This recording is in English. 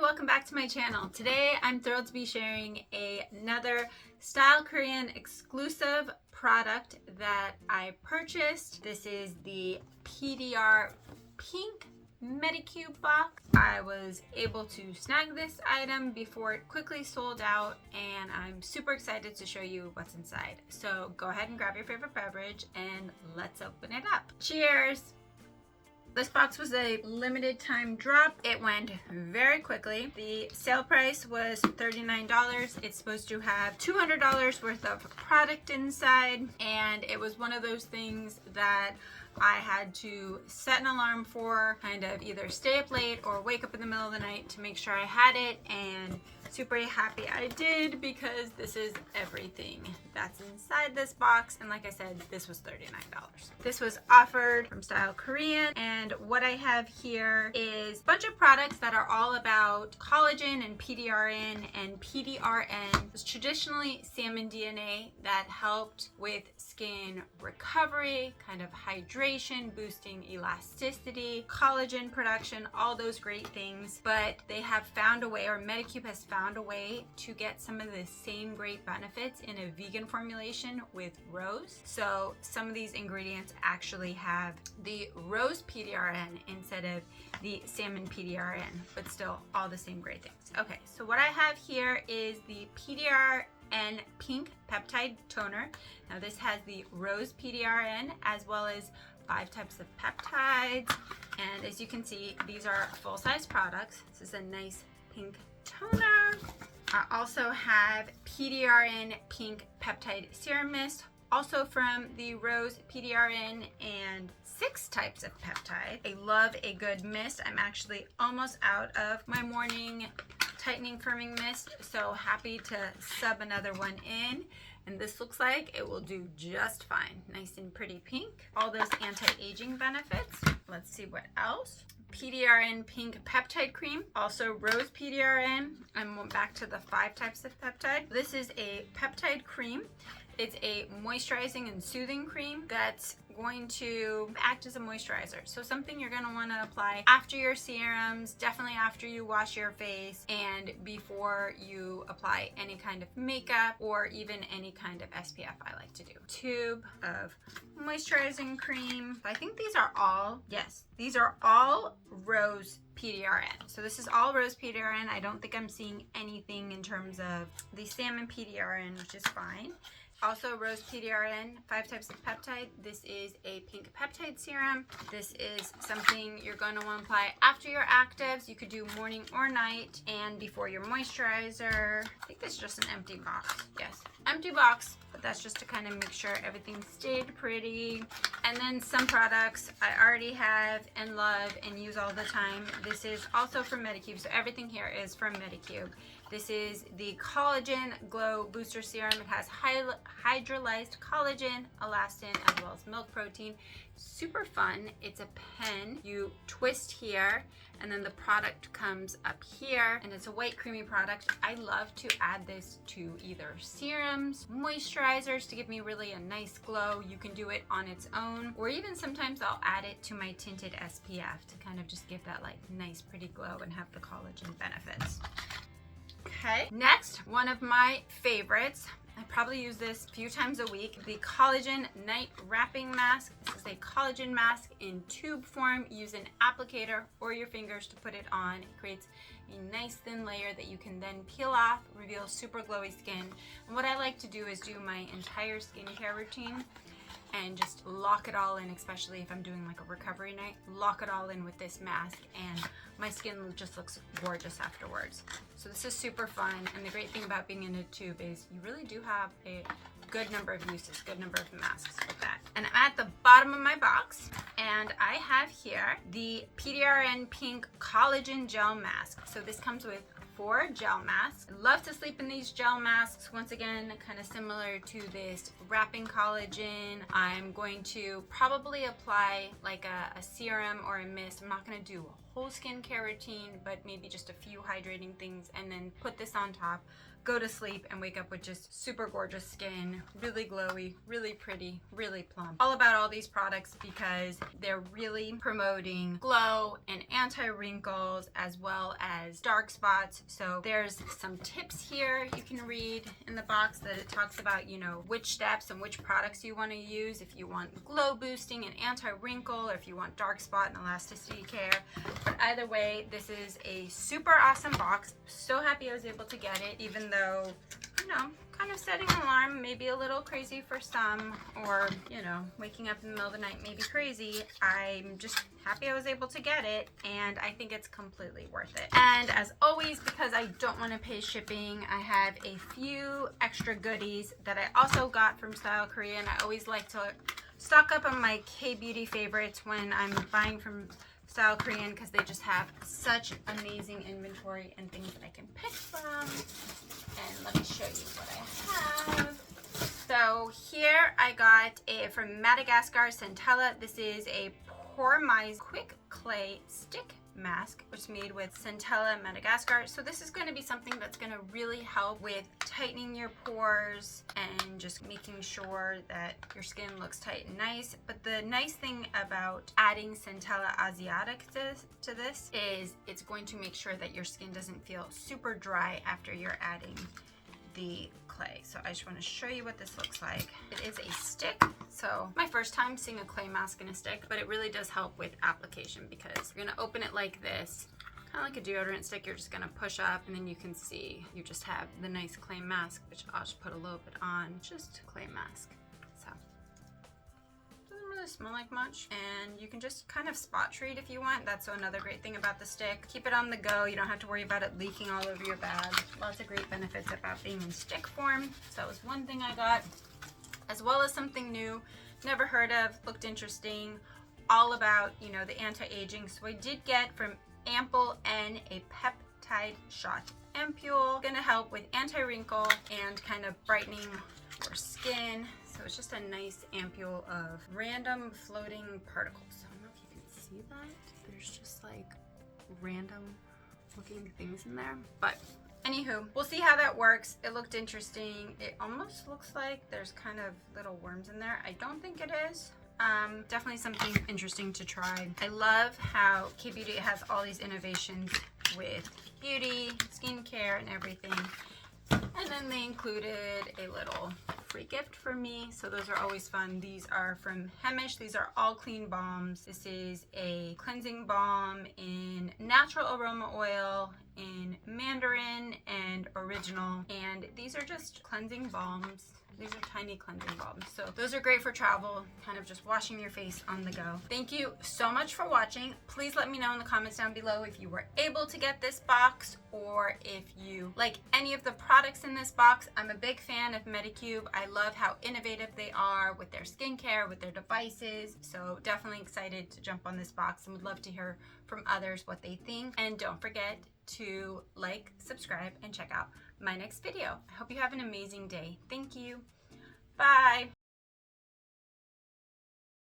welcome back to my channel. Today I'm thrilled to be sharing another StyleKorean exclusive product that I purchased. This is the PDR Pink Medicube box. I was able to snag this item before it quickly sold out, and I'm super excited to show you what's inside. So go ahead and grab your favorite beverage and let's open it up. Cheers! This box was a limited time drop. It went very quickly. The sale price was $39. It's supposed to have $200 worth of product inside, and it was one of those things that I had to set an alarm for, kind of either stay up late or wake up in the middle of the night to make sure I had it, and super happy I did because this is everything that's inside this box. And like I said, this was $39. This was offered from StyleKorean, and what I have here is a bunch of products that are all about collagen and PDRN. And PDRN was traditionally salmon DNA that helped with skin recovery, kind of hydration, boosting elasticity, collagen production, all those great things. But they have found a way, or Medicube has found a way to get some of the same great benefits in a vegan formulation with rose. So some of these ingredients actually have the rose PDRN instead of the salmon PDRN, but still all the same great things. Okay, so what I have here is the PDRN Pink Peptide Toner. Now this has the rose PDRN as well as 5 types of peptides, and as you can see, these are full-size products. This is a nice pink toner. I also have PDRN Pink Peptide Serum Mist, also from the Rose PDRN, and 6 types of peptide. I love a good mist. I'm actually almost out of my morning tightening firming mist, so happy to sub another one in. And this looks like it will do just fine. Nice and pretty pink. All those anti-aging benefits. Let's see what else. PDRN Pink Peptide Cream, also Rose PDRN. And back to the 5 types of peptide. This is a peptide cream. It's a moisturizing and soothing cream that's going to act as a moisturizer. So something you're gonna wanna apply after your serums, definitely after you wash your face, and before you apply any kind of makeup or even any kind of SPF. I like to do. Tube of moisturizing cream. I think these are all, yes, these are all Rose PDRN. So this is all Rose PDRN. I don't think I'm seeing anything in terms of the salmon PDRN, which is fine. Also Rose PDRN, 5 types of peptide. This is a pink peptide serum. This is something you're going to want to apply after your actives. You could do morning or night, and before your moisturizer. I think this is just an empty box. Yes, empty box, but that's just to kind of make sure everything stayed pretty. And then some products I already have and love and use all the time. This is also from Medicube, so everything here is from Medicube. This is the Collagen Glow Booster Serum. It has hydrolyzed collagen, elastin, as well as milk protein. Super fun. It's a pen. You twist here, and then the product comes up here, and it's a white creamy product. I love to add this to either serums, moisturizers to give me really a nice glow. You can do it on its own, or even sometimes I'll add it to my tinted SPF to kind of just give that like nice pretty glow and have the collagen benefits. Okay, next, one of my favorites. I probably use this a few times a week. The Collagen Night Wrapping Mask. This is a collagen mask in tube form. Use an applicator or your fingers to put it on. It creates a nice thin layer that you can then peel off, reveal super glowy skin. And what I like to do is do my entire skincare routine and just lock it all in, especially if I'm doing like a recovery night. Lock it all in with this mask, and my skin just looks gorgeous afterwards. So this is super fun, and the great thing about being in a tube is you really do have a good number of uses, good number of masks with that. And I'm at the bottom of my box, and I have here the PDRN Pink Collagen Gel Mask. So this comes with 4 gel masks. I love to sleep in these gel masks. Once again, kind of similar to this wrapping collagen. I'm going to probably apply like a serum or a mist. I'm not going to do a whole skincare routine, but maybe just a few hydrating things, and then put this on top, go to sleep, and wake up with just super gorgeous skin, really glowy, really pretty, really plump. All about all these products because they're really promoting glow and anti-wrinkles as well as dark spots. So there's some tips here you can read in the box that it talks about, you know, which steps and which products you want to use if you want glow boosting and anti-wrinkle, or if you want dark spot and elasticity care. But either way, this is a super awesome box. So happy I was able to get it, even though, you know, kind of setting an alarm may be a little crazy for some, or, you know, waking up in the middle of the night may be crazy. I'm just happy I was able to get it, and I think it's completely worth it. And as always, because I don't want to pay shipping, I have a few extra goodies that I also got from StyleKorean. I always like to stock up on my KBeauty favorites when I'm buying from StyleKorean because they just have such amazing inventory and things that I can pick from. And let me show you what I have. So here I got from Madagascar Centella. This is a Pore-Mise Quick Clay Stick Mask, which is made with Centella Madagascar. So this is going to be something that's going to really help with tightening your pores and just making sure that your skin looks tight and nice. But the nice thing about adding Centella Asiatic to this is it's going to make sure that your skin doesn't feel super dry after you're adding the clay. So I just want to show you what this looks like. It is a stick. So my first time seeing a clay mask in a stick, but it really does help with application because you're going to open it like this, kind of like a deodorant stick. You're just going to push up, and then you can see you just have the nice clay mask, which I'll just put a little bit on, just clay mask. So doesn't really smell like much, and you can just kind of spot treat if you want. That's another great thing about the stick. Keep it on the go. You don't have to worry about it leaking all over your bag. Lots of great benefits about being in stick form. So that was one thing I got, as well as something new, never heard of, looked interesting, all about, you know, the anti-aging. So I did get from Ampoule N a peptide shot ampule, gonna help with anti-wrinkle and kind of brightening your skin. So it's just a nice ampule of random floating particles. I don't know if you can see that. There's just like random looking things in there, but anywho, we'll see how that works. It looked interesting. It almost looks like there's kind of little worms in there. I don't think it is. Definitely something interesting to try. I love how KBeauty has all these innovations with beauty, skincare, and everything. And then they included a little free gift for me, so those are always fun. These are from Hemish. These are all clean balms. This is a cleansing balm in natural aroma oil, in mandarin, and original. And these are just cleansing balms. These are tiny cleansing balms. So those are great for travel, kind of just washing your face on the go. Thank you so much for watching. Please let me know in the comments down below if you were able to get this box or if you like any of the products in this box. I'm a big fan of Medicube. I love how innovative they are with their skincare, with their devices. So definitely excited to jump on this box and would love to hear from others what they think. And don't forget to like, subscribe, and check out my next video. I hope you have an amazing day. Thank you. Bye.